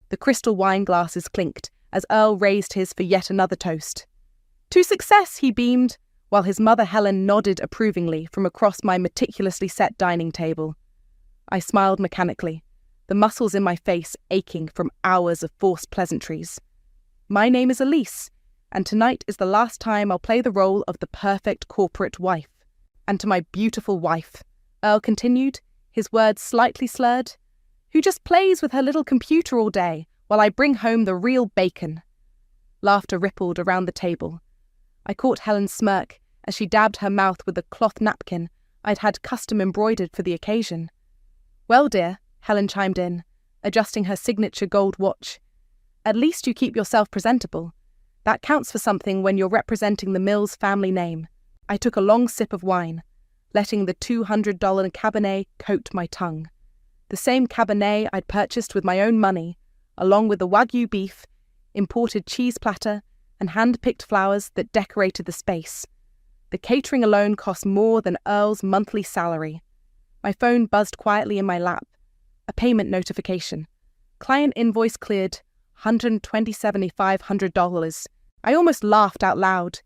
The crystal wine glasses clinked as Earl raised his for yet another toast. "To success," he beamed, while his mother Helen nodded approvingly from across my meticulously set dining table. I smiled mechanically, the muscles in my face aching from hours of forced pleasantries. "My name is Elise, and tonight is the last time I'll play the role of the perfect corporate wife. And to my beautiful wife," Earl continued, his words slightly slurred, "who just plays with her little computer all day while I bring home the real bacon." Laughter rippled around the table. I caught Helen's smirk as she dabbed her mouth with a cloth napkin I'd had custom embroidered for the occasion. "Well, dear," Helen chimed in, adjusting her signature gold watch, "at least you keep yourself presentable. That counts for something when you're representing the Mills family name." I took a long sip of wine, letting the $200 Cabernet coat my tongue. The same Cabernet I'd purchased with my own money, along with the Wagyu beef, imported cheese platter, and hand-picked flowers that decorated the space. The catering alone cost more than Earl's monthly salary. My phone buzzed quietly in my lap. A payment notification. Client invoice cleared, $127,500. I almost laughed out loud.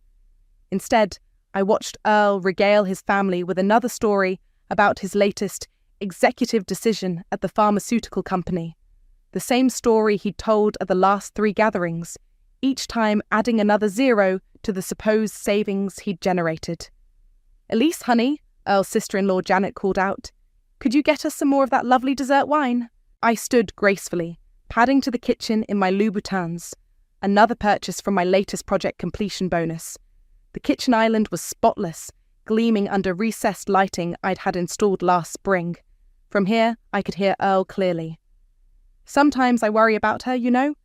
Instead, I watched Earl regale his family with another story about his latest executive decision at the pharmaceutical company. The same story he'd told at the last 3 gatherings, each time adding another zero to the supposed savings he'd generated. "Elise, honey," Earl's sister-in-law Janet called out, "could you get us some more of that lovely dessert wine?" I stood gracefully, padding to the kitchen in my Louboutins, another purchase from my latest project completion bonus. The kitchen island was spotless, gleaming under recessed lighting I'd had installed last spring. From here, I could hear Earl clearly. "Sometimes I worry about her, you know."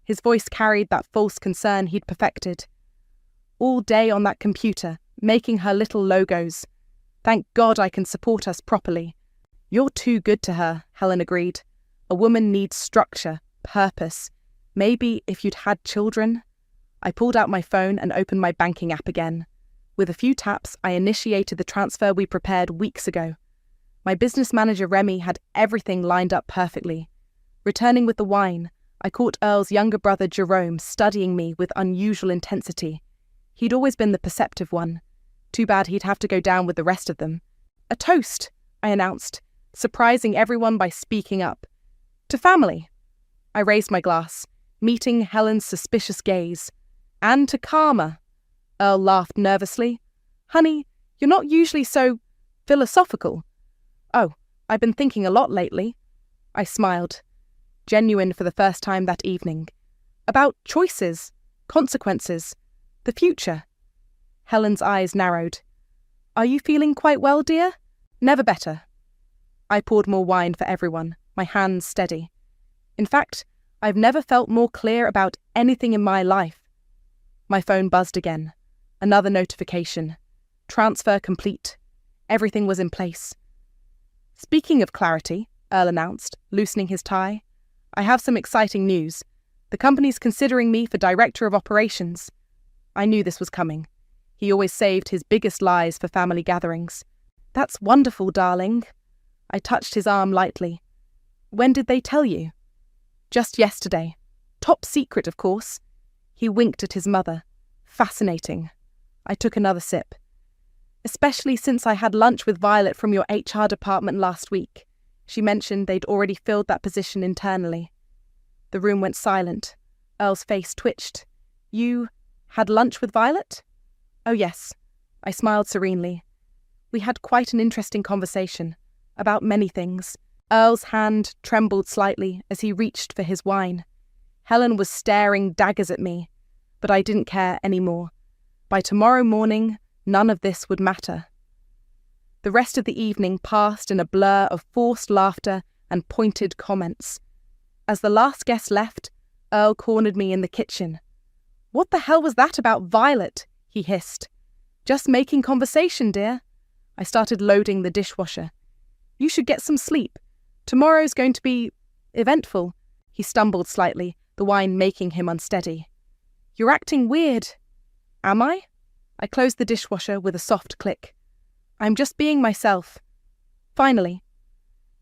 His voice carried that false concern he'd perfected. "All day on that computer, making her little logos. Thank God I can support us properly." "You're too good to her," Helen agreed. "A woman needs structure, purpose. Maybe if you'd had children." I pulled out my phone and opened my banking app again. With a few taps, I initiated the transfer we prepared weeks ago. My business manager Remy had everything lined up perfectly. Returning with the wine, I caught Earl's younger brother Jerome studying me with unusual intensity. He'd always been the perceptive one. Too bad he'd have to go down with the rest of them. "A toast," I announced, surprising everyone by speaking up. "To family." I raised my glass, meeting Helen's suspicious gaze. "And to karma." Earl laughed nervously. "Honey, you're not usually so philosophical." "Oh, I've been thinking a lot lately." I smiled, genuine for the first time that evening. "About choices, consequences, the future." Helen's eyes narrowed. "Are you feeling quite well, dear?" "Never better." I poured more wine for everyone, my hands steady. "In fact, I've never felt more clear about anything in my life." My phone buzzed again. Another notification. Transfer complete. Everything was in place. "Speaking of clarity," Earl announced, loosening his tie, "I have some exciting news. The company's considering me for Director of Operations." I knew this was coming. He always saved his biggest lies for family gatherings. "That's wonderful, darling." I touched his arm lightly. "When did they tell you?" "Just yesterday. Top secret, of course." He winked at his mother. "Fascinating." I took another sip. "Especially since I had lunch with Violet from your HR department last week. She mentioned they'd already filled that position internally." The room went silent. Earl's face twitched. "You had lunch with Violet?" "Oh, yes." I smiled serenely. We had quite an interesting conversation, about many things. Earl's hand trembled slightly as he reached for his wine. Helen was staring daggers at me, but I didn't care anymore. By tomorrow morning, none of this would matter. The rest of the evening passed in a blur of forced laughter and pointed comments. As the last guest left, Earl cornered me in the kitchen. "What the hell was that about Violet?" he hissed. "Just making conversation, dear." I started loading the dishwasher. "You should get some sleep. Tomorrow's going to be eventful." He stumbled slightly, the wine making him unsteady. "You're acting weird." "Am I?" I closed the dishwasher with a soft click. "I'm just being myself." Finally.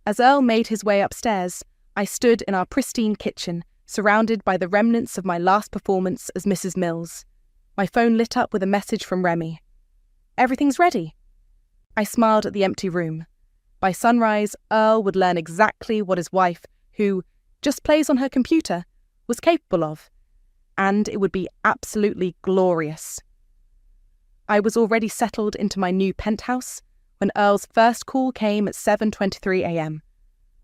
As Earl made his way upstairs, I stood in our pristine kitchen, surrounded by the remnants of my last performance as Mrs. Mills. My phone lit up with a message from Remy. "Everything's ready." I smiled at the empty room. By sunrise, Earl would learn exactly what his wife, who just plays on her computer, was capable of, and it would be absolutely glorious. I was already settled into my new penthouse when Earl's first call came at 7:23 a.m.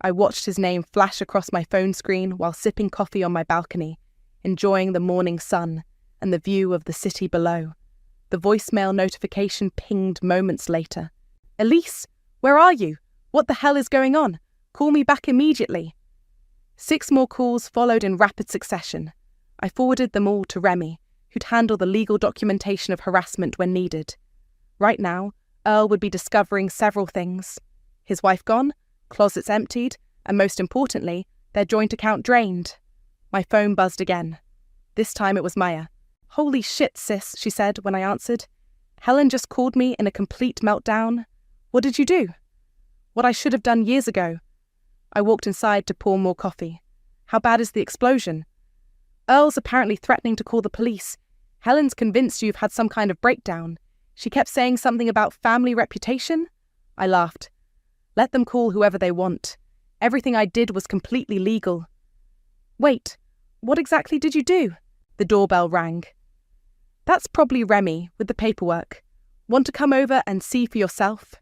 I watched his name flash across my phone screen while sipping coffee on my balcony, enjoying the morning sun and the view of the city below. The voicemail notification pinged moments later. "Elise, where are you? What the hell is going on? Call me back immediately." 6 more calls followed in rapid succession. I forwarded them all to Remy, who'd handle the legal documentation of harassment when needed. Right now, Earl would be discovering several things. His wife gone, closets emptied, and most importantly, their joint account drained. My phone buzzed again. This time it was Maya. "Holy shit, sis," she said when I answered. "Helen just called me in a complete meltdown. What did you do?" "What I should have done years ago." I walked inside to pour more coffee. "How bad is the explosion?" "Earl's apparently threatening to call the police. Helen's convinced you've had some kind of breakdown. She kept saying something about family reputation." I laughed. "Let them call whoever they want. Everything I did was completely legal." "Wait, what exactly did you do?" The doorbell rang. "That's probably Remy with the paperwork. Want to come over and see for yourself?"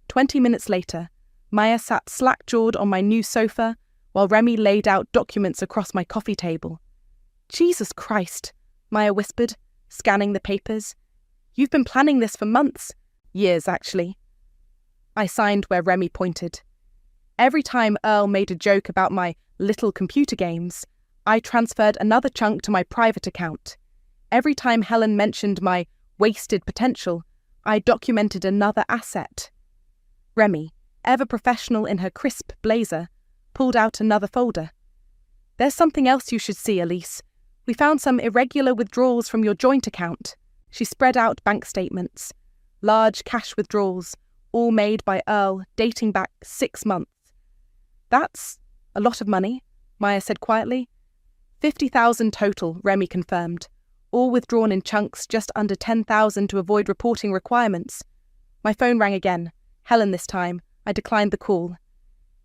20 minutes later, Maya sat slack-jawed on my new sofa while Remy laid out documents across my coffee table. "Jesus Christ," Maya whispered, scanning the papers. "You've been planning this for months. Years, actually." I signed where Remy pointed. Every time Earl made a joke about my little computer games, I transferred another chunk to my private account. Every time Helen mentioned my wasted potential, I documented another asset. Remy, ever professional in her crisp blazer, pulled out another folder. "There's something else you should see, Elise. We found some irregular withdrawals from your joint account." She spread out bank statements. Large cash withdrawals, all made by Earl, dating back 6 months. "That's a lot of money," Maya said quietly. 50,000 total, Remy confirmed, all withdrawn in chunks just under 10,000 to avoid reporting requirements. My phone rang again. Helen this time. I declined the call.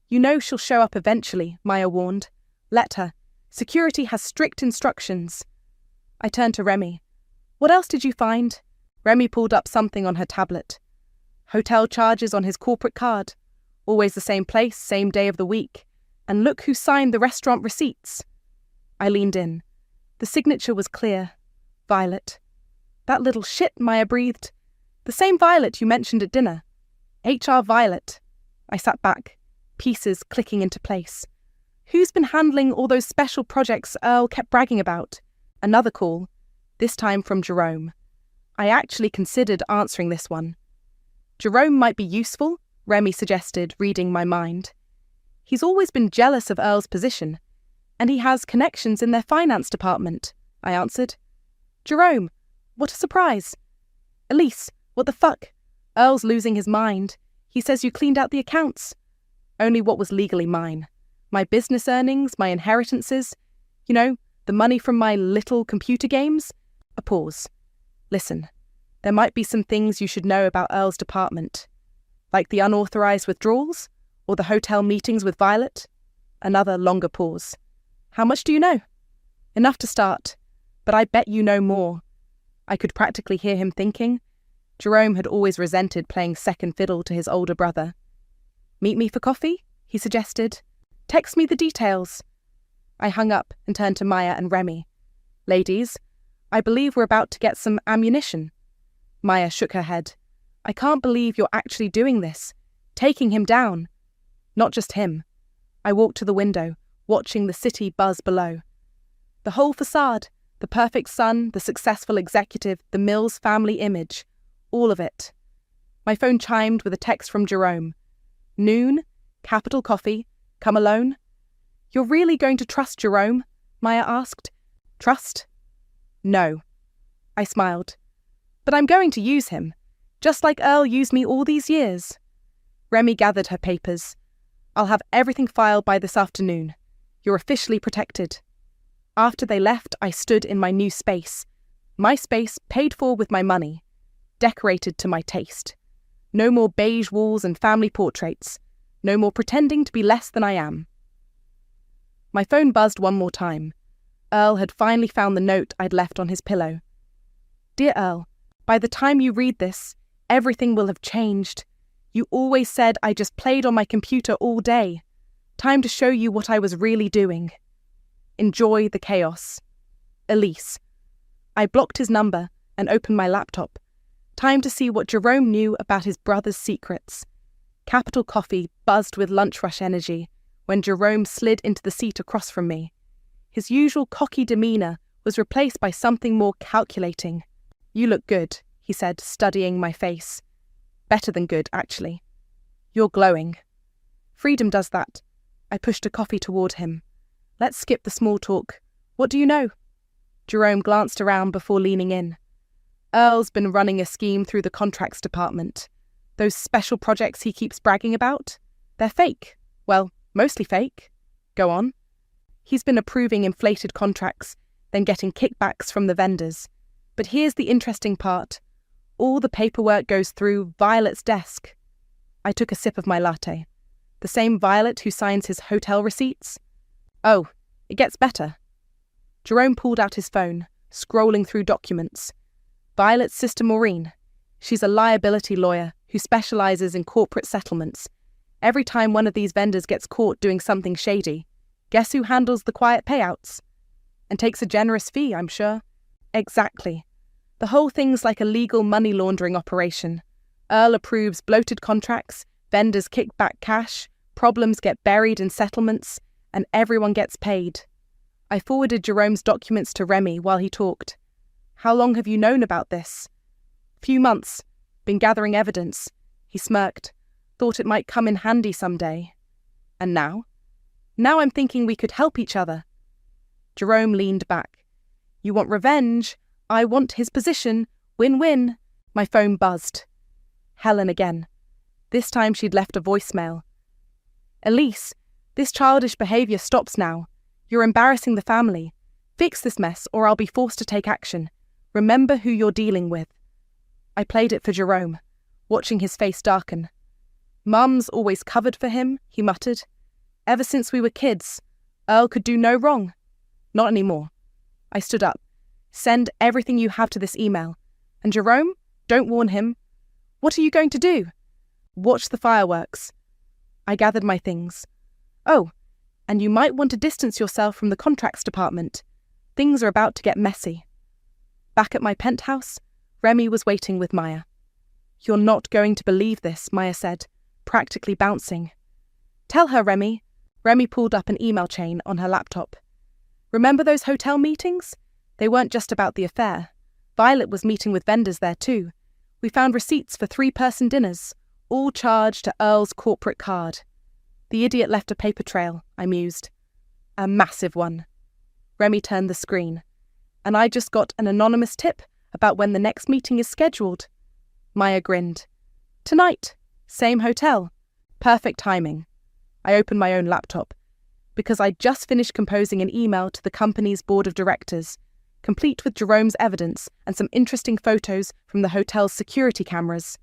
"You know she'll show up eventually," Maya warned. "Let her. Security has strict instructions." I turned to Remy. "What else did you find?" Remy pulled up something on her tablet. "Hotel charges on his corporate card. Always the same place, same day of the week. And look who signed the restaurant receipts." I leaned in. The signature was clear. Violet. "That little shit," Maya breathed. "The same Violet you mentioned at dinner. HR Violet." I sat back, pieces clicking into place. Who's been handling all those special projects Earl kept bragging about? Another call, this time from Jerome. I actually considered answering this one. "Jerome might be useful," Remy suggested, reading my mind. "He's always been jealous of Earl's position, and he has connections in their finance department," I answered. "Jerome, what a surprise." "Elise, what the fuck? Earl's losing his mind. He says you cleaned out the accounts." "Only what was legally mine. My business earnings, my inheritances. You know, the money from my little computer games." A pause. "Listen, there might be some things you should know about Earl's department. Like the unauthorized withdrawals? Or the hotel meetings with Violet?" Another longer pause. "How much do you know?" "Enough to start, but I bet you know more." I could practically hear him thinking. Jerome had always resented playing second fiddle to his older brother. "Meet me for coffee?" he suggested. "Text me the details." I hung up and turned to Maya and Remy. "Ladies, I believe we're about to get some ammunition." Maya shook her head. "I can't believe you're actually doing this. Taking him down." "Not just him." I walked to the window, watching the city buzz below. The whole facade, the perfect son, the successful executive, the Mills family image. All of it. My phone chimed with a text from Jerome. "Noon, capital coffee, come alone?" "You're really going to trust Jerome?" Maya asked. "Trust? No." I smiled. "But I'm going to use him, just like Earl used me all these years." Remy gathered her papers. I'll have everything filed by this afternoon. You're officially protected." After they left, I stood in my new space. My space paid for with my money, decorated to my taste. No more beige walls and family portraits. No more pretending to be less than I am. My phone buzzed one more time. Earl had finally found the note I'd left on his pillow. "Dear Earl, by the time you read this, everything will have changed. You always said I just played on my computer all day. Time to show you what I was really doing. Enjoy the chaos. Elise." I blocked his number and opened my laptop. Time to see what Jerome knew about his brother's secrets. Capital Coffee buzzed with lunch rush energy when Jerome slid into the seat across from me. His usual cocky demeanour was replaced by something more calculating. "You look good," he said, studying my face. "Better than good, actually. You're glowing." "Freedom does that." I pushed a coffee toward him. "Let's skip the small talk. What do you know?" Jerome glanced around before leaning in. "Earl's been running a scheme through the contracts department. Those special projects he keeps bragging about? They're fake. Well, mostly fake. Go on." "He's been approving inflated contracts, then getting kickbacks from the vendors. But here's the interesting part. All the paperwork goes through Violet's desk." I took a sip of my latte. "The same Violet who signs his hotel receipts?" "Oh, it gets better." Jerome pulled out his phone, scrolling through documents. "Violet's sister Maureen. She's a liability lawyer who specializes in corporate settlements. Every time one of these vendors gets caught doing something shady, guess who handles the quiet payouts? And takes a generous fee, I'm sure." "Exactly. The whole thing's like a legal money laundering operation. Earl approves bloated contracts, vendors kick back cash, problems get buried in settlements, and everyone gets paid." I forwarded Jerome's documents to Remy while he talked. "How long have you known about this?" "Few months. Been gathering evidence." He smirked. "Thought it might come in handy someday." "And now?" "Now I'm thinking we could help each other." Jerome leaned back. "You want revenge? I want his position. Win-win." My phone buzzed. Helen again. This time she'd left a voicemail. "Elise, this childish behaviour stops now. You're embarrassing the family. Fix this mess or I'll be forced to take action. Remember who you're dealing with." I played it for Jerome, watching his face darken. "Mum's always covered for him," he muttered. "Ever since we were kids. Earl could do no wrong." "Not anymore." I stood up. "Send everything you have to this email. And Jerome, don't warn him." "What are you going to do?" "Watch the fireworks." I gathered my things. "Oh, and you might want to distance yourself from the contracts department. Things are about to get messy." Back at my penthouse, Remy was waiting with Maya. "You're not going to believe this," Maya said, practically bouncing. "Tell her, Remy." Remy pulled up an email chain on her laptop. "Remember those hotel meetings? They weren't just about the affair. Violet was meeting with vendors there too. We found receipts for 3-person dinners, all charged to Earl's corporate card." "The idiot left a paper trail," I mused. "A massive one." Remy turned the screen. "And I just got an anonymous tip about when the next meeting is scheduled." Maya grinned. "Tonight. Same hotel. Perfect timing." I opened my own laptop, because I'd just finished composing an email to the company's board of directors, complete with Jerome's evidence and some interesting photos from the hotel's security cameras.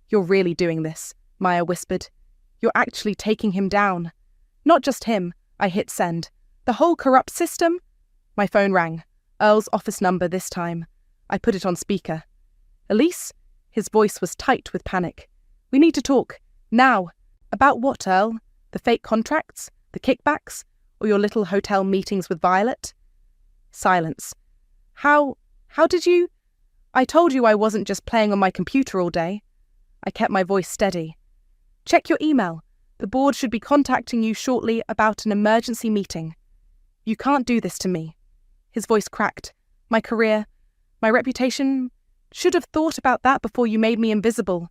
"You're really doing this," Maya whispered. "You're actually taking him down." "Not just him," I hit send. "The whole corrupt system." My phone rang. Earl's office number this time. I put it on speaker. "Elise?" His voice was tight with panic. "We need to talk. Now." "About what, Earl? The fake contracts? The kickbacks? Or your little hotel meetings with Violet?" Silence. How did you?" "I told you I wasn't just playing on my computer all day." I kept my voice steady. "Check your email. The board should be contacting you shortly about an emergency meeting." "You can't do this to me." His voice cracked. "My career, my reputation, should have thought about that before you made me invisible."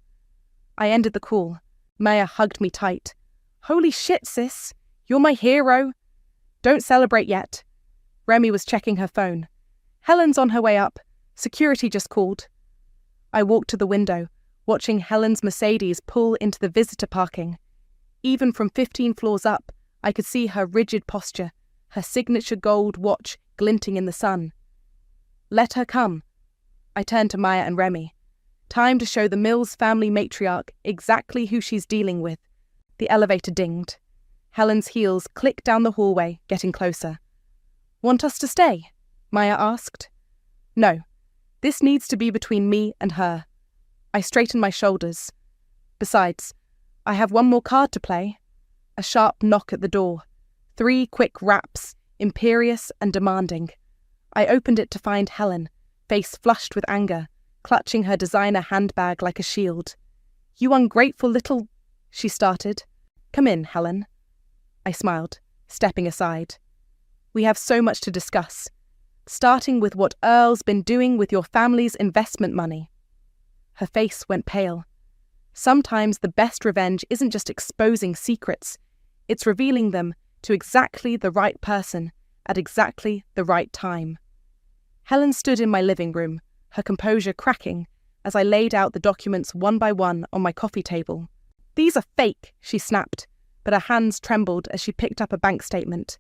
I ended the call. Maya hugged me tight. "Holy shit, sis. You're my hero." "Don't celebrate yet." Remy was checking her phone. "Helen's on her way up. Security just called." I walked to the window, watching Helen's Mercedes pull into the visitor parking. Even from 15 floors up, I could see her rigid posture, her signature gold watch glinting in the sun. Let her come. I turned to Maya and Remy. Time to show the Mills family matriarch exactly who she's dealing with. The elevator dinged. Helen's heels clicked down the hallway, getting closer. Want us to stay? Maya asked. No. This needs to be between me and her. I straightened my shoulders. Besides, I have one more card to play. A sharp knock at the door. 3 quick raps, imperious and demanding. I opened it to find Helen, face flushed with anger, clutching her designer handbag like a shield. You ungrateful little... she started. Come in, Helen. I smiled, stepping aside. We have so much to discuss, starting with what Earl's been doing with your family's investment money. Her face went pale. Sometimes the best revenge isn't just exposing secrets, it's revealing them to exactly the right person at exactly the right time. Helen stood in my living room, her composure cracking as I laid out the documents one by one on my coffee table. These are fake, she snapped, but her hands trembled as she picked up a bank statement.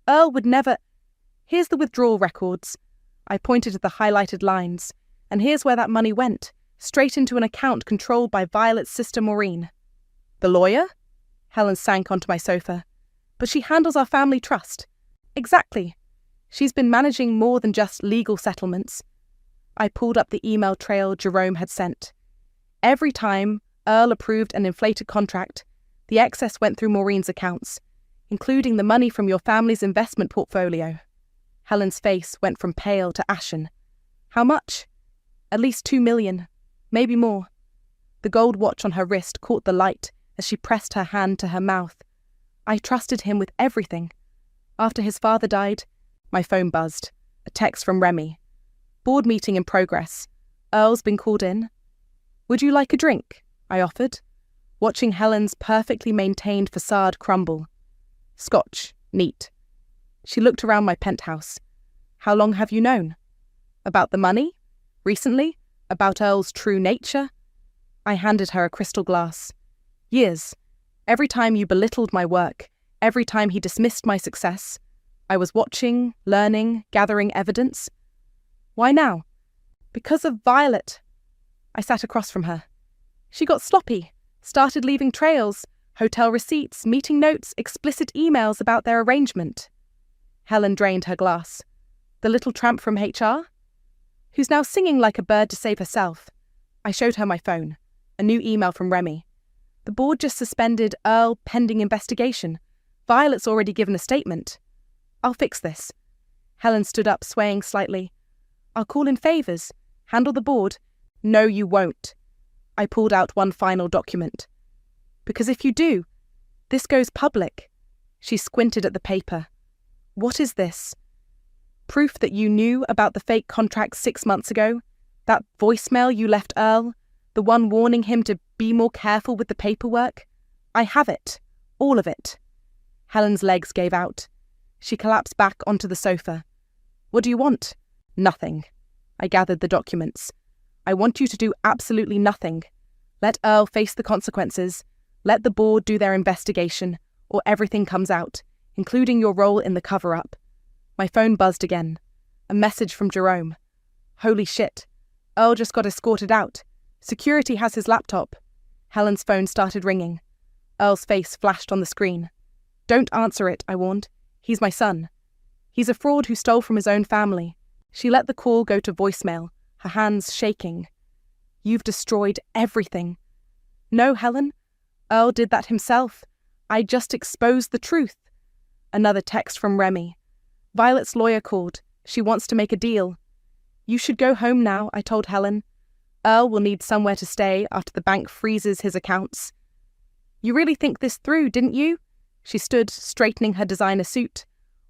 Earl would never... Here's the withdrawal records. I pointed at the highlighted lines, and here's where that money went, straight into an account controlled by Violet's sister Maureen. The lawyer? Helen sank onto my sofa. But she handles our family trust. Exactly. She's been managing more than just legal settlements. I pulled up the email trail Jerome had sent. Every time Earl approved an inflated contract, the excess went through Maureen's accounts, including the money from your family's investment portfolio. Helen's face went from pale to ashen. How much? At least 2 million, maybe more. The gold watch on her wrist caught the light as she pressed her hand to her mouth. I trusted him with everything. After his father died, my phone buzzed. A text from Remy. Board meeting in progress. Earl's been called in. Would you like a drink? I offered, watching Helen's perfectly maintained facade crumble. Scotch, neat. She looked around my penthouse. How long have you known? About the money? Recently? About Earl's true nature? I handed her a crystal glass. Years. Every time you belittled my work, every time he dismissed my success, I was watching, learning, gathering evidence. Why now? Because of Violet. I sat across from her. She got sloppy, started leaving trails, hotel receipts, meeting notes, explicit emails about their arrangement. Helen drained her glass. The little tramp from HR? Who's now singing like a bird to save herself. I showed her my phone. A new email from Remy. The board just suspended Earl pending investigation. Violet's already given a statement. I'll fix this. Helen stood up, swaying slightly. I'll call in favours. Handle the board. No, you won't. I pulled out one final document. Because if you do, this goes public. She squinted at the paper. What is this? Proof that you knew about the fake contract 6 months ago? That voicemail you left Earl? The one warning him to be more careful with the paperwork? I have it. All of it. Helen's legs gave out. She collapsed back onto the sofa. What do you want? Nothing. I gathered the documents. I want you to do absolutely nothing. Let Earl face the consequences. Let the board do their investigation, or everything comes out, including your role in the cover-up. My phone buzzed again. A message from Jerome. Holy shit. Earl just got escorted out. Security has his laptop. Helen's phone started ringing. Earl's face flashed on the screen. Don't answer it, I warned. He's my son. He's a fraud who stole from his own family. She let the call go to voicemail, her hands shaking. You've destroyed everything. No, Helen. Earl did that himself. I just exposed the truth. Another text from Remy. Violet's lawyer called. She wants to make a deal. You should go home now, I told Helen. Earl will need somewhere to stay after the bank freezes his accounts. You really think this through, didn't you? She stood, straightening her designer suit.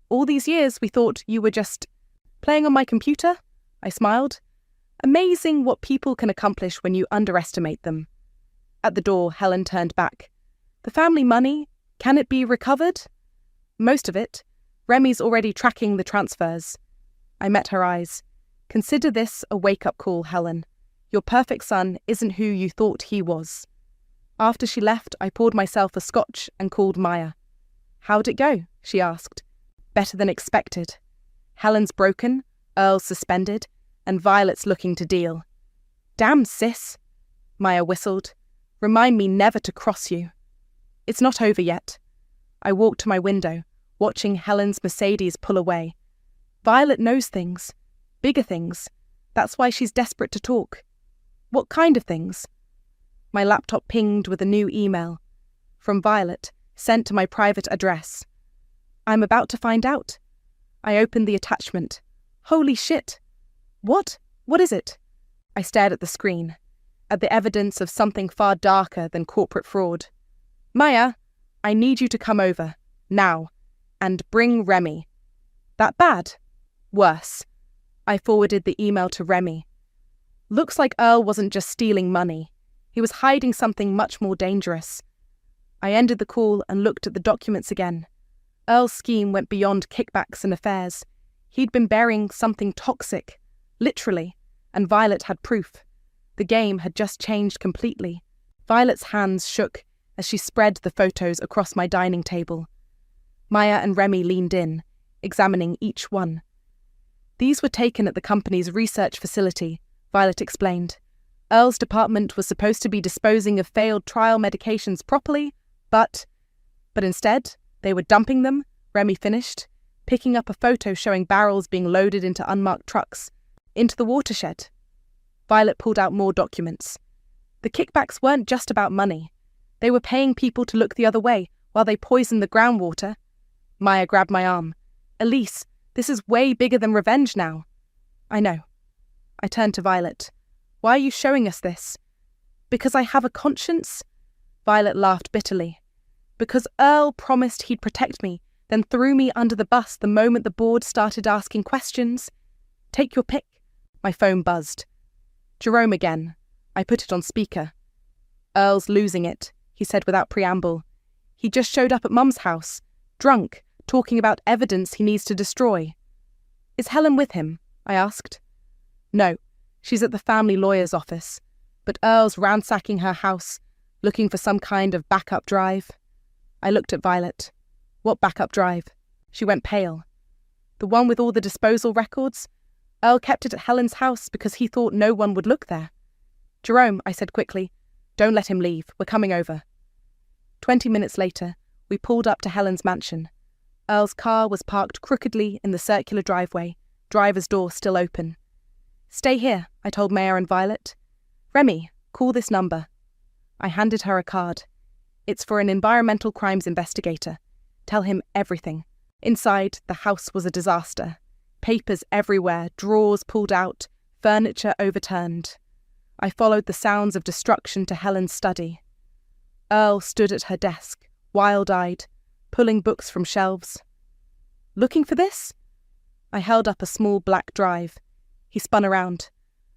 All these years we thought you were just playing on my computer? I smiled. Amazing what people can accomplish when you underestimate them. At the door, Helen turned back. The family money, can it be recovered? Most of it. Remy's already tracking the transfers. I met her eyes. Consider this a wake-up call, Helen. Your perfect son isn't who you thought he was. After she left, I poured myself a scotch and called Maya. "How'd it go?" she asked. "Better than expected. Helen's broken, Earl's suspended, and Violet's looking to deal." "Damn, sis," Maya whistled. "Remind me never to cross you." "It's not over yet." I walked to my window, watching Helen's Mercedes pull away. Violet knows things. Bigger things. That's why she's desperate to talk. "What kind of things?" My laptop pinged with a new email. From Violet, sent to my private address. "I'm about to find out." I opened the attachment. Holy shit! What? What is it? I stared at the screen, at the evidence of something far darker than corporate fraud. "Maya, I need you to come over, now, and bring Remy." "That bad?" "Worse." I forwarded the email to Remy. "Looks like Earl wasn't just stealing money. He was hiding something much more dangerous." I ended the call and looked at the documents again. Earl's scheme went beyond kickbacks and affairs. He'd been burying something toxic, literally, and Violet had proof. The game had just changed completely. Violet's hands shook as she spread the photos across my dining table. Maya and Remy leaned in, examining each one. "These were taken at the company's research facility," Violet explained. "Earl's department was supposed to be disposing of failed trial medications properly, but instead, they were dumping them," Remy finished, picking up a photo showing barrels being loaded into unmarked trucks, into the watershed. Violet pulled out more documents. The kickbacks weren't just about money. They were paying people to look the other way while they poisoned the groundwater. Maya grabbed my arm. "Elise, this is way bigger than revenge now." "I know." I turned to Violet. "Why are you showing us this?" "Because I have a conscience?" Violet laughed bitterly. "Because Earl promised he'd protect me, then threw me under the bus the moment the board started asking questions. Take your pick." My phone buzzed. Jerome again. I put it on speaker. "Earl's losing it," he said without preamble. "He just showed up at Mum's house, drunk, talking about evidence he needs to destroy." "Is Helen with him?" I asked. "No, she's at the family lawyer's office, but Earl's ransacking her house, looking for some kind of backup drive." I looked at Violet. "What backup drive?" She went pale. "The one with all the disposal records? Earl kept it at Helen's house because he thought no one would look there." "Jerome," I said quickly, "don't let him leave. We're coming over." 20 minutes later, we pulled up to Helen's mansion. Earl's car was parked crookedly in the circular driveway, driver's door still open. "Stay here," I told Maya and Violet. "Remy, call this number." I handed her a card. "It's for an environmental crimes investigator. Tell him everything." Inside, the house was a disaster. Papers everywhere, drawers pulled out, furniture overturned. I followed the sounds of destruction to Helen's study. Earl stood at her desk, wild-eyed, pulling books from shelves. "Looking for this?" I held up a small black drive. He spun around.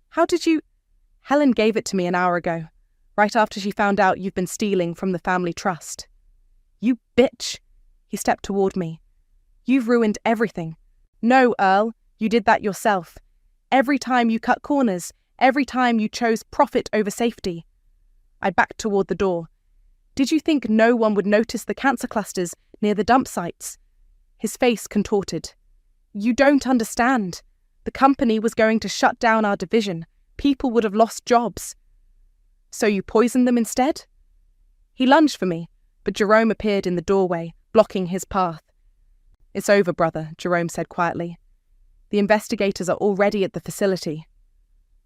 "How did you—" "Helen gave it to me an hour ago, right after she found out you've been stealing from the family trust." "You bitch!" He stepped toward me. "You've ruined everything." "No, Earl, you did that yourself. Every time you cut corners, every time you chose profit over safety." I backed toward the door. "Did you think no one would notice the cancer clusters near the dump sites?" His face contorted. "You don't understand. The company was going to shut down our division. People would have lost jobs." "So you poisoned them instead?" He lunged for me, but Jerome appeared in the doorway, blocking his path. "It's over, brother," Jerome said quietly. "The investigators are already at the facility."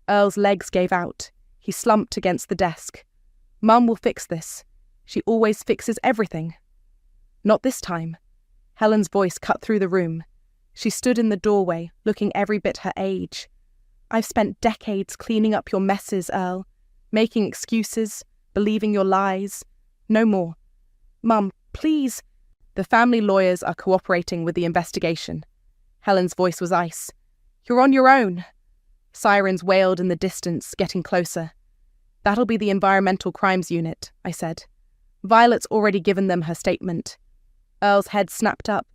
Earl's legs gave out. He slumped against the desk. "Mum will fix this. She always fixes everything." "Not this time." Helen's voice cut through the room. She stood in the doorway, looking every bit her age. "I've spent decades cleaning up your messes, Earl. Making excuses, believing your lies. No more. Mum, please." "The family lawyers are cooperating with the investigation." Helen's voice was ice. "You're on your own." Sirens wailed in the distance, getting closer. "That'll be the Environmental Crimes Unit," I said. "Violet's already given them her statement." Earl's head snapped up.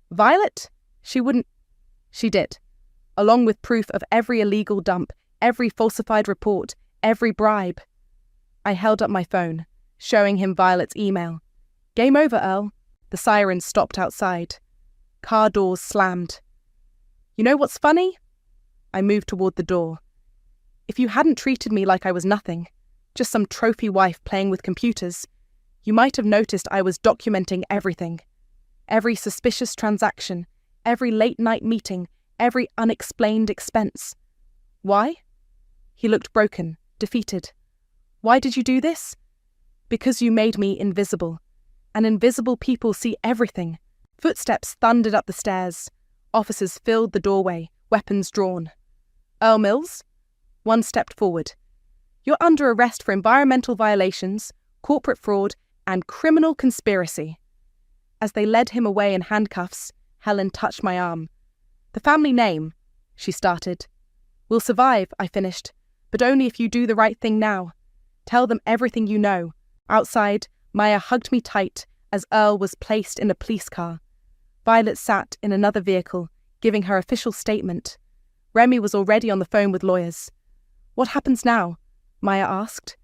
"Violet? She wouldn't—" "She did. Along with proof of every illegal dump, every falsified report, every bribe." I held up my phone. showing him Violet's email. "Game over, Earl." The sirens stopped outside. Car doors slammed. "You know what's funny?" I moved toward the door. "If you hadn't treated me like I was nothing, just some trophy wife playing with computers, you might have noticed I was documenting everything. Every suspicious transaction, every late-night meeting, every unexplained expense. Why?" He looked broken, defeated. "Why did you do this?" "Because you made me invisible. And invisible people see everything." Footsteps thundered up the stairs. Officers filled the doorway, weapons drawn. "Earl Mills?" One stepped forward. "You're under arrest for environmental violations, corporate fraud, and criminal conspiracy." As they led him away in handcuffs, Helen touched my arm. "The family name," she started. "We'll survive," I finished, "but only if you do the right thing now. Tell them everything you know." Outside, Maya hugged me tight as Earl was placed in a police car. Violet sat in another vehicle, giving her official statement. Remy was already on the phone with lawyers. "What happens now?" Maya asked.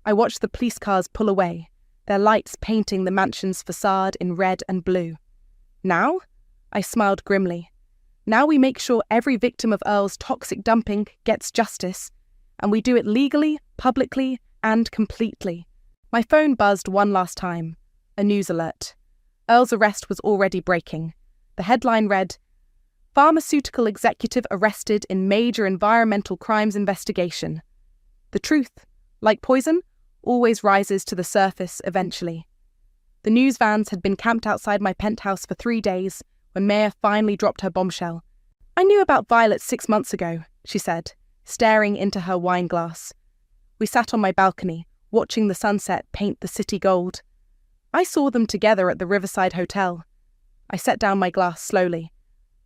I watched the police cars pull away, their lights painting the mansion's facade in red and blue. "Now?" I smiled grimly. "Now we make sure every victim of Earl's toxic dumping gets justice, and we do it legally, publicly, and completely." My phone buzzed one last time. A news alert. Earl's arrest was already breaking. The headline read, "Pharmaceutical executive arrested in major environmental crimes investigation. The truth, like poison, always rises to the surface eventually." The news vans had been camped outside my penthouse for 3 days when Maya finally dropped her bombshell. "I knew about Violet 6 months ago," she said, staring into her wine glass. We sat on my balcony, watching the sunset paint the city gold. "I saw them together at the Riverside Hotel." I set down my glass slowly.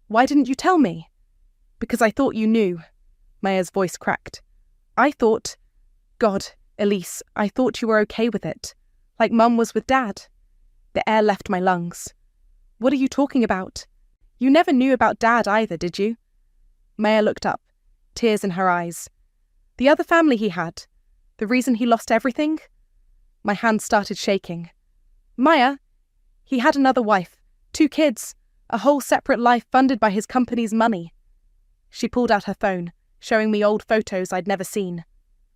"Why didn't you tell me?" "Because I thought you knew." Maya's voice cracked. God, Elise, I thought you were okay with it. Like Mum was with Dad." The air left my lungs. "What are you talking about? You never knew about Dad either, did you?" Maya looked up, tears in her eyes. "The other family he had. The reason he lost everything?" My hand started shaking. "Maya, he had another wife, 2 kids, a whole separate life funded by his company's money." She pulled out her phone, showing me old photos I'd never seen.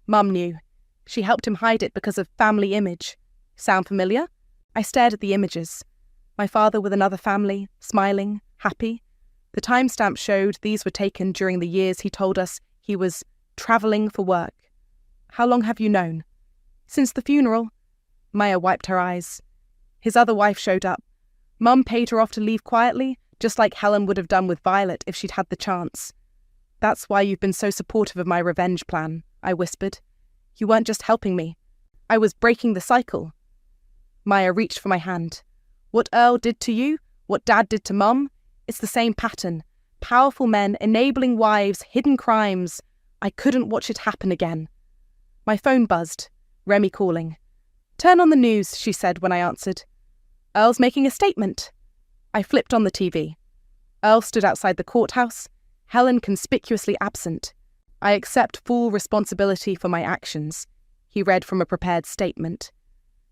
Mum knew. She helped him hide it because of family image. Sound familiar? I stared at the images. My father with another family, smiling, happy. The timestamp showed these were taken during the years he told us he was travelling for work. "How long have you known?" "Since the funeral." Maya wiped her eyes. His other wife showed up. Mum paid her off to leave quietly, just like Helen would have done with Violet if she'd had the chance. "That's why you've been so supportive of my revenge plan," I whispered. "You weren't just helping me. I was breaking the cycle." Maya reached for my hand. "What Earl did to you, what Dad did to Mum, it's the same pattern. Powerful men enabling wives, hidden crimes. I couldn't watch it happen again." My phone buzzed. Remy calling. "Turn on the news," she said when I answered. "Earl's making a statement." I flipped on the TV. Earl stood outside the courthouse, Helen conspicuously absent. "I accept full responsibility for my actions," he read from a prepared statement.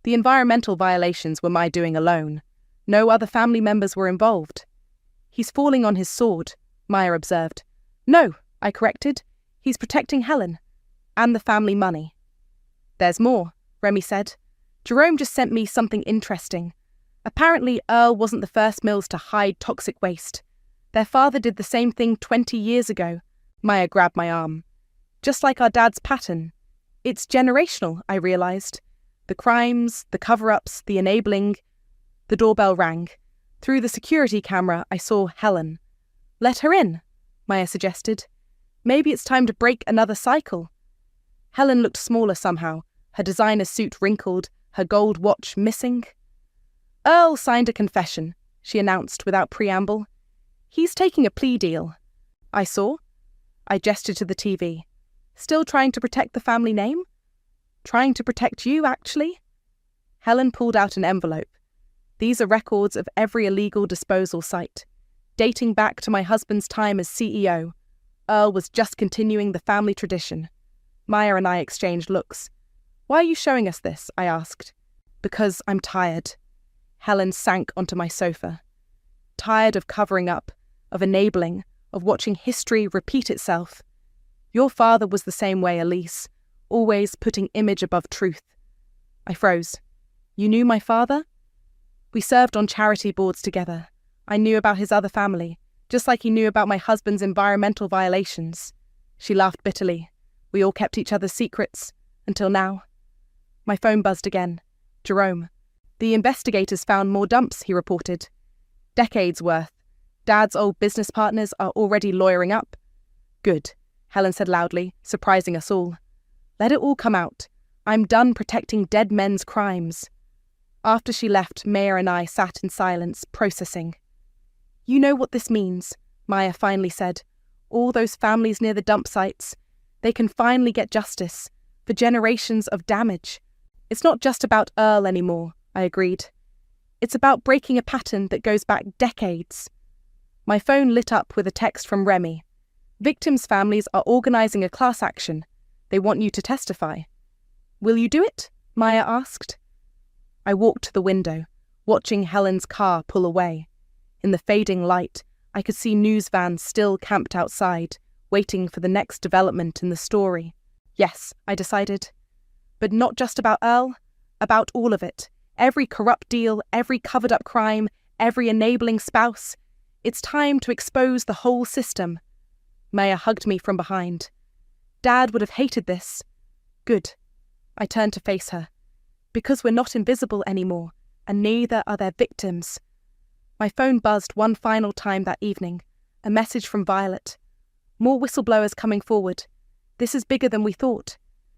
"The environmental violations were my doing alone. No other family members were involved." "He's falling on his sword," Maya observed. "No," I corrected. "He's protecting Helen. And the family money." "There's more," Remy said. "Jerome just sent me something interesting. Apparently Earl wasn't the first Mills to hide toxic waste. Their father did the same thing 20 years ago." Maya grabbed my arm. "Just like our dad's pattern. It's generational," I realised. The crimes, the cover-ups, the enabling. The doorbell rang. Through the security camera, I saw Helen. "Let her in," Maya suggested. "Maybe it's time to break another cycle." Helen looked smaller somehow, her designer suit wrinkled, her gold watch missing. "Earl signed a confession," she announced without preamble. "He's taking a plea deal." I saw. I gestured to the TV. "Still trying to protect the family name?" "Trying to protect you, actually." Helen pulled out an envelope. "These are records of every illegal disposal site, dating back to my husband's time as CEO. Earl was just continuing the family tradition." Maya and I exchanged looks. "Why are you showing us this?" I asked. Because I'm tired. Helen sank onto my sofa. Tired of covering up, of enabling, of watching history repeat itself. Your father was the same way, Elise, always putting image above truth. I froze. You knew my father? We served on charity boards together. I knew about his other family, just like he knew about my husband's environmental violations. She laughed bitterly. We all kept each other's secrets, until now. My phone buzzed again. Jerome. The investigators found more dumps, he reported. Decades worth. Dad's old business partners are already lawyering up. Good, Helen said loudly, surprising us all. Let it all come out. I'm done protecting dead men's crimes. After she left, Maya and I sat in silence, processing. You know what this means, Maya finally said. All those families near the dump sites. They can finally get justice for generations of damage. It's not just about Earl anymore, I agreed. It's about breaking a pattern that goes back decades. My phone lit up with a text from Remy. Victims' families are organising a class action. They want you to testify. Will you do it? Maya asked. I walked to the window, watching Helen's car pull away. In the fading light, I could see news vans still camped outside, waiting for the next development in the story. Yes, I decided. But not just about Earl, about all of it. Every corrupt deal, every covered-up crime, every enabling spouse. It's time to expose the whole system. Maya hugged me from behind. Dad would have hated this. Good. I turned to face her. Because we're not invisible anymore, and neither are their victims. My phone buzzed one final time that evening. A message from Violet. More whistleblowers coming forward. This is bigger than we thought.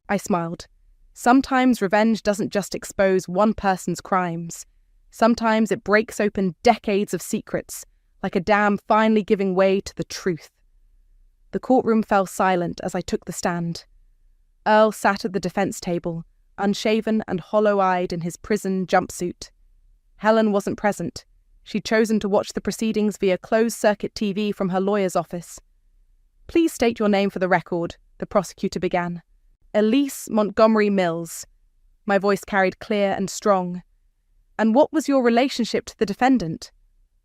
I smiled. Sometimes revenge doesn't just expose one person's crimes. Sometimes it breaks open decades of secrets, like a dam finally giving way to the truth. The courtroom fell silent as I took the stand. Earl sat at the defense table, unshaven and hollow-eyed in his prison jumpsuit. Helen wasn't present. She'd chosen to watch the proceedings via closed-circuit TV from her lawyer's office. Please state your name for the record, the prosecutor began. Elise Montgomery Mills. My voice carried clear and strong. And what was your relationship to the defendant?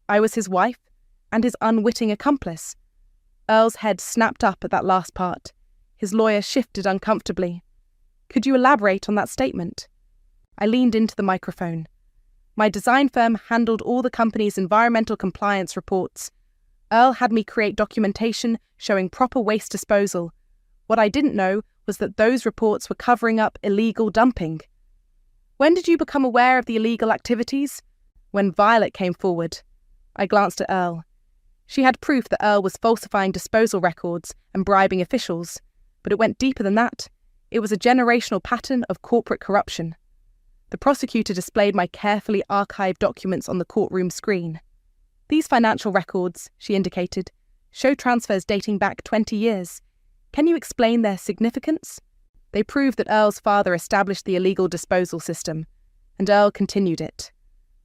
I was his wife and his unwitting accomplice. Earl's head snapped up at that last part. His lawyer shifted uncomfortably. Could you elaborate on that statement? I leaned into the microphone. My design firm handled all the company's environmental compliance reports. Earl had me create documentation showing proper waste disposal. What I didn't know was that those reports were covering up illegal dumping. When did you become aware of the illegal activities? When Violet came forward. I glanced at Earl. She had proof that Earl was falsifying disposal records and bribing officials, but it went deeper than that. It was a generational pattern of corporate corruption. The prosecutor displayed my carefully archived documents on the courtroom screen. These financial records, she indicated, show transfers dating back 20 years. Can you explain their significance? They prove that Earl's father established the illegal disposal system, and Earl continued it.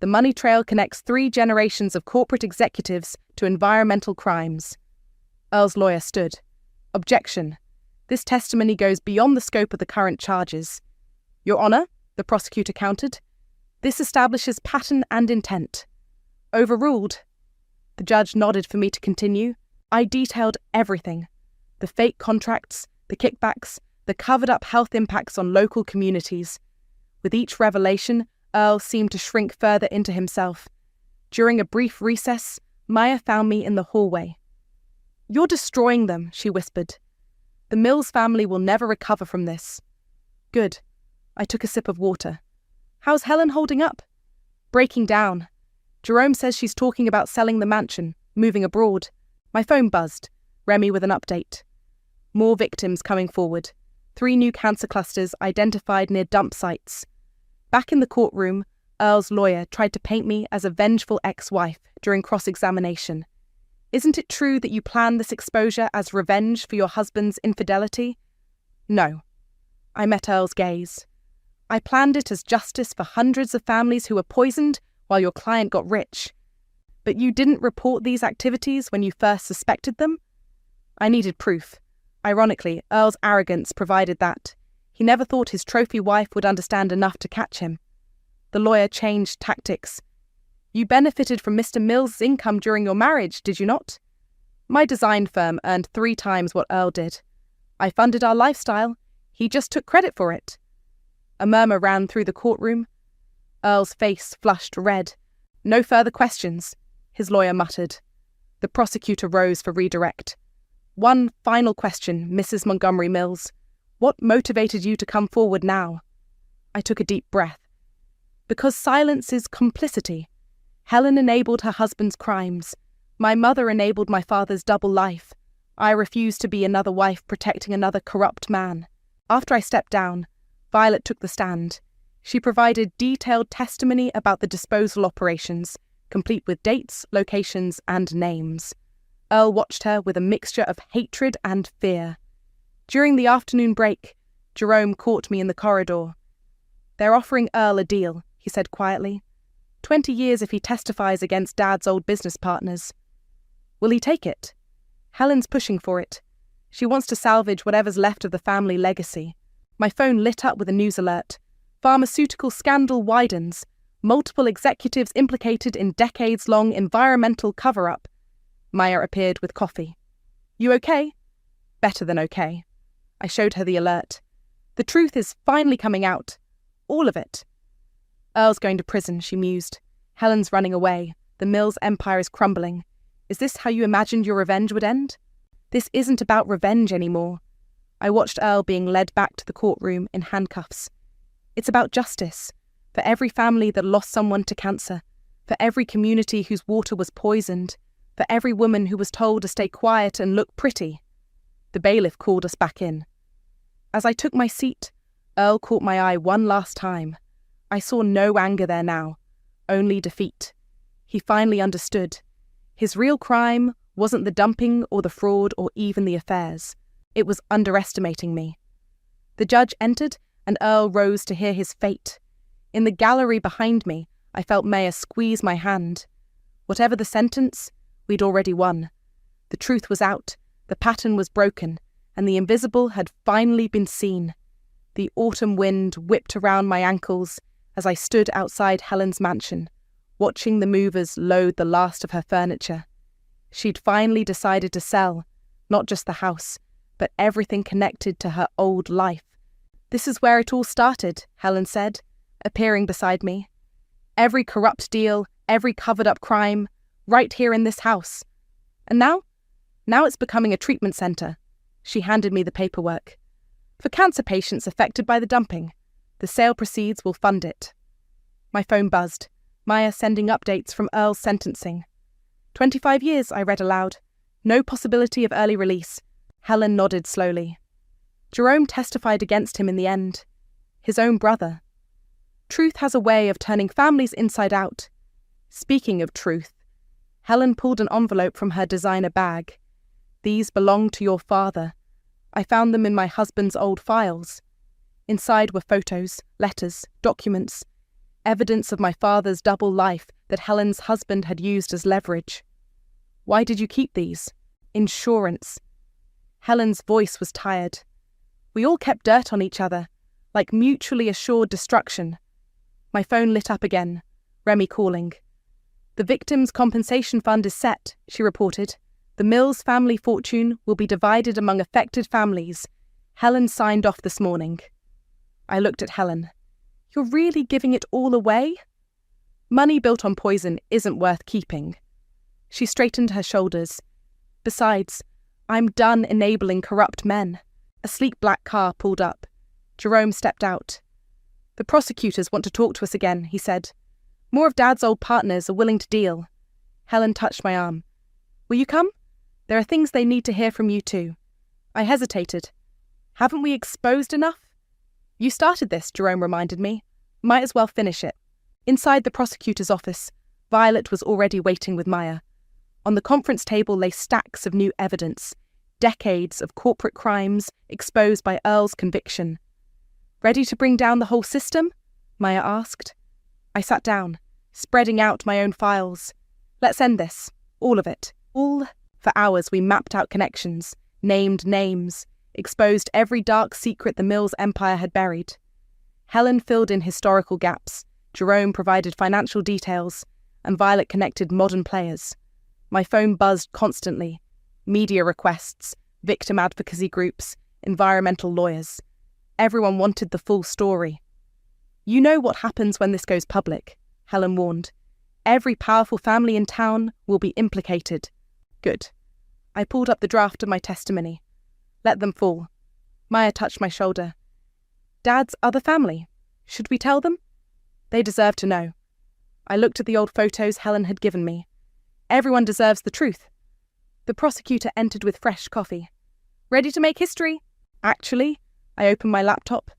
The money trail connects 3 generations of corporate executives to environmental crimes. Earl's lawyer stood. Objection. This testimony goes beyond the scope of the current charges. Your Honour, the prosecutor countered, this establishes pattern and intent. Overruled. The judge nodded for me to continue. I detailed everything. The fake contracts, the kickbacks, the covered-up health impacts on local communities. With each revelation, Earl seemed to shrink further into himself. During a brief recess, Maya found me in the hallway. You're destroying them, she whispered. The Mills family will never recover from this. Good. I took a sip of water. How's Helen holding up? Breaking down. Jerome says she's talking about selling the mansion, moving abroad. My phone buzzed. Remy with an update. More victims coming forward. 3 new cancer clusters identified near dump sites. Back in the courtroom, Earl's lawyer tried to paint me as a vengeful ex-wife during cross-examination. Isn't it true that you planned this exposure as revenge for your husband's infidelity? No. I met Earl's gaze. I planned it as justice for hundreds of families who were poisoned while your client got rich. But you didn't report these activities when you first suspected them? I needed proof. Ironically, Earl's arrogance provided that. He never thought his trophy wife would understand enough to catch him. The lawyer changed tactics. You benefited from Mr. Mill's income during your marriage, did you not? My design firm earned 3 times what Earl did. I funded our lifestyle. He just took credit for it. A murmur ran through the courtroom. Earl's face flushed red. No further questions, his lawyer muttered. The prosecutor rose for redirect. One final question, Mrs. Montgomery Mills. What motivated you to come forward now? I took a deep breath. Because silence is complicity. Helen enabled her husband's crimes. My mother enabled my father's double life. I refused to be another wife protecting another corrupt man. After I stepped down, Violet took the stand. She provided detailed testimony about the disposal operations, complete with dates, locations, and names. Earl watched her with a mixture of hatred and fear. During the afternoon break, Jerome caught me in the corridor. They're offering Earl a deal, he said quietly. 20 years if he testifies against Dad's old business partners. Will he take it? Helen's pushing for it. She wants to salvage whatever's left of the family legacy. My phone lit up with a news alert. Pharmaceutical scandal widens. Multiple executives implicated in decades-long environmental cover-up. Maya appeared with coffee. You okay? Better than okay. I showed her the alert. The truth is finally coming out. All of it. Earl's going to prison, she mused. Helen's running away. The Mills empire is crumbling. Is this how you imagined your revenge would end? This isn't about revenge anymore. I watched Earl being led back to the courtroom in handcuffs. It's about justice. For every family that lost someone to cancer. For every community whose water was poisoned. For every woman who was told to stay quiet and look pretty. The bailiff called us back in. As I took my seat, Earl caught my eye one last time. I saw no anger there now, only defeat. He finally understood. His real crime wasn't the dumping or the fraud or even the affairs. It was underestimating me. The judge entered and Earl rose to hear his fate. In the gallery behind me, I felt Maya squeeze my hand. Whatever the sentence, we'd already won. The truth was out, the pattern was broken, and the invisible had finally been seen. The autumn wind whipped around my ankles as I stood outside Helen's mansion, watching the movers load the last of her furniture. She'd finally decided to sell, not just the house, but everything connected to her old life. This is where it all started, Helen said, appearing beside me. Every corrupt deal, every covered-up crime, right here in this house. And now? Now it's becoming a treatment centre. She handed me the paperwork. For cancer patients affected by the dumping. The sale proceeds will fund it. My phone buzzed. Maya sending updates from Earl's sentencing. 25 years, I read aloud. No possibility of early release. Helen nodded slowly. Jerome testified against him in the end. His own brother. Truth has a way of turning families inside out. Speaking of truth, Helen pulled an envelope from her designer bag. These belong to your father. I found them in my husband's old files. Inside were photos, letters, documents, evidence of my father's double life that Helen's husband had used as leverage. Why did you keep these? Insurance. Helen's voice was tired. We all kept dirt on each other, like mutually assured destruction. My phone lit up again, Remy calling. The victims' compensation fund is set, she reported. The Mills family fortune will be divided among affected families. Helen signed off this morning. I looked at Helen. You're really giving it all away? Money built on poison isn't worth keeping. She straightened her shoulders. Besides, I'm done enabling corrupt men. A sleek black car pulled up. Jerome stepped out. The prosecutors want to talk to us again, he said. More of Dad's old partners are willing to deal. Helen touched my arm. Will you come? There are things they need to hear from you too. I hesitated. Haven't we exposed enough? You started this, Jerome reminded me. Might as well finish it. Inside the prosecutor's office, Violet was already waiting with Maya. On the conference table lay stacks of new evidence, decades of corporate crimes exposed by Earl's conviction. Ready to bring down the whole system? Maya asked. I sat down, spreading out my own files. Let's end this. All of it. All. For hours we mapped out connections, named names, exposed every dark secret the Mills empire had buried. Helen filled in historical gaps, Jerome provided financial details, and Violet connected modern players. My phone buzzed constantly. Media requests, victim advocacy groups, environmental lawyers. Everyone wanted the full story. "You know what happens when this goes public," Helen warned. "Every powerful family in town will be implicated." Good. I pulled up the draft of my testimony. Let them fall. Maya touched my shoulder. "Dad's other family. Should we tell them?" "They deserve to know." I looked at the old photos Helen had given me. Everyone deserves the truth. The prosecutor entered with fresh coffee. "Ready to make history?" "Actually," I opened my laptop.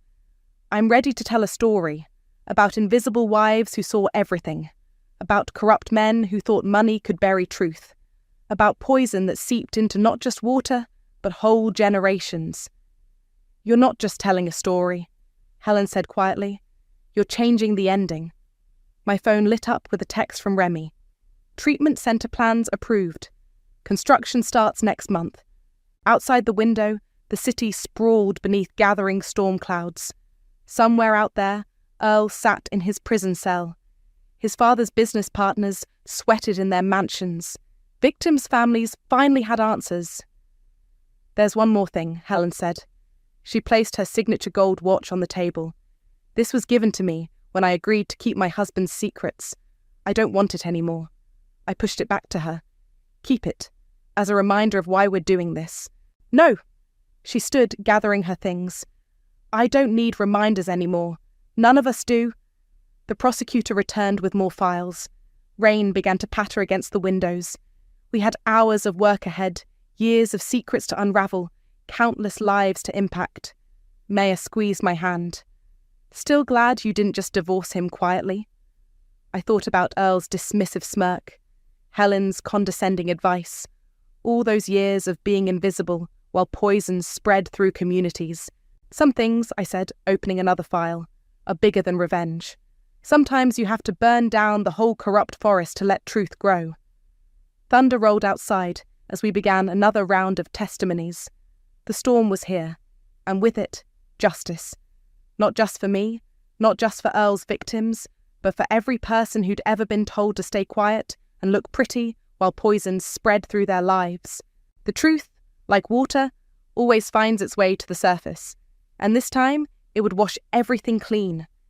"I'm ready to tell a story about invisible wives who saw everything, about corrupt men who thought money could bury truth, about poison that seeped into not just water, but whole generations." "You're not just telling a story," Helen said quietly. "You're changing the ending." My phone lit up with a text from Remy. "Treatment centre plans approved. Construction starts next month." Outside the window, the city sprawled beneath gathering storm clouds. Somewhere out there, Earl sat in his prison cell. His father's business partners sweated in their mansions. Victims' families finally had answers. "There's one more thing," Helen said. She placed her signature gold watch on the table. "This was given to me when I agreed to keep my husband's secrets. I don't want it anymore." I pushed it back to her. "Keep it, as a reminder of why we're doing this." "No!" She stood, gathering her things. "I don't need reminders anymore. None of us do." The prosecutor returned with more files. Rain began to patter against the windows. We had hours of work ahead, years of secrets to unravel, countless lives to impact. Maya squeezed my hand. "Still glad you didn't just divorce him quietly?" I thought about Earl's dismissive smirk, Helen's condescending advice, all those years of being invisible while poison spread through communities. "Some things," I said, opening another file, "are bigger than revenge. Sometimes you have to burn down the whole corrupt forest to let truth grow." Thunder rolled outside as we began another round of testimonies. The storm was here, and with it, justice. Not just for me, not just for Earl's victims, but for every person who'd ever been told to stay quiet and look pretty while poison spread through their lives. The truth, like water, always finds its way to the surface, and this time it would wash everything clean.